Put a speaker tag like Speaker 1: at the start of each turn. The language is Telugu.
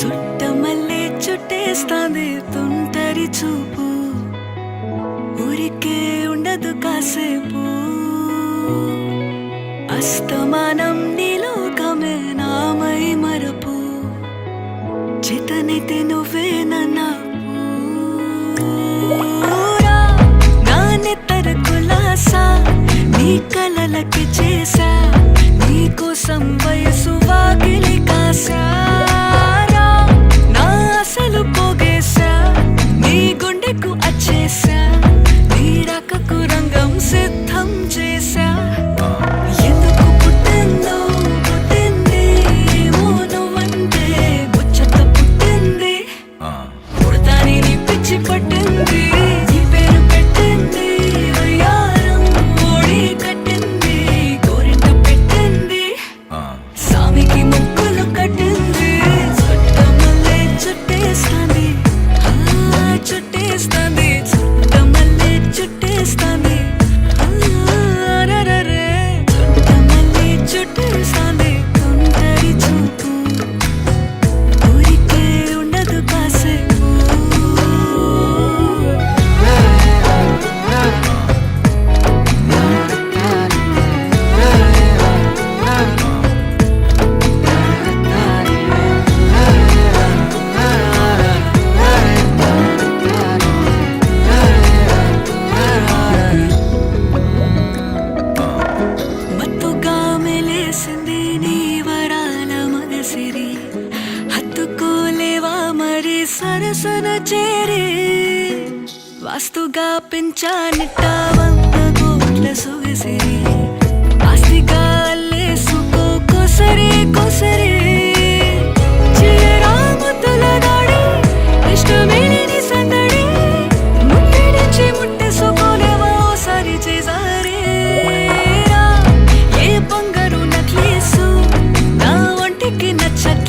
Speaker 1: చుట్టమల్లే చుట్టేస్తాంది తుంటరి చూపు ఊరికే ఉండదు కాసేపు అస్తమానం నీలోకమే నామై మరపు చేతనైతే నువ్వే నన్నా నా నెత్తర కులాసా నీ కలలకి చేసా నీ కోసం వయసు వాకిలి కాసా నా అసలు పోగేసా నీ గుండెకు అచ్చేసా నీ రకకు రంగం సిద్ధం చేసా ఎందుకు పుట్టిందో పుట్టింది ఏమో నువ్వంటే ముచ్చట పుట్టింది పుడతాని నీ పిచ్చి పట్టింది నీ పేరు పెట్టింది వయ్యారం ఓడి కట్టింది గోరింట పెట్టింది సామికి ముక్కులు కట్టింది చుట్టమల్లే చుట్టేస్తాంది చుట్టేస్తాంది చుట్టమల్లే చుట్టేస్తాంది అరెరెరె చుట్టమల్లే చుట్టేస్తాంది తుంటరి చూపు ఊరికే ఉండదు కాసేపు మత్తుగా మెలేసింది నీ వరాల మగసిరి హత్తుకోలేవా మరి సరసన చేరి వాస్తుగా పెంచానిట్ట 100 కోట్ల సొగసిరి ఆస్తిగా అల్లేసుకో కొసరి కొసరి చీరా ముద్దుల దాడి ఇష్టమేని సందడి ముట్టడిచి ముట్టేసుకోలేవా ఓసారి చేసారి ఏ బంగారు నక్లీసు నా ఒంటికి నచ్చక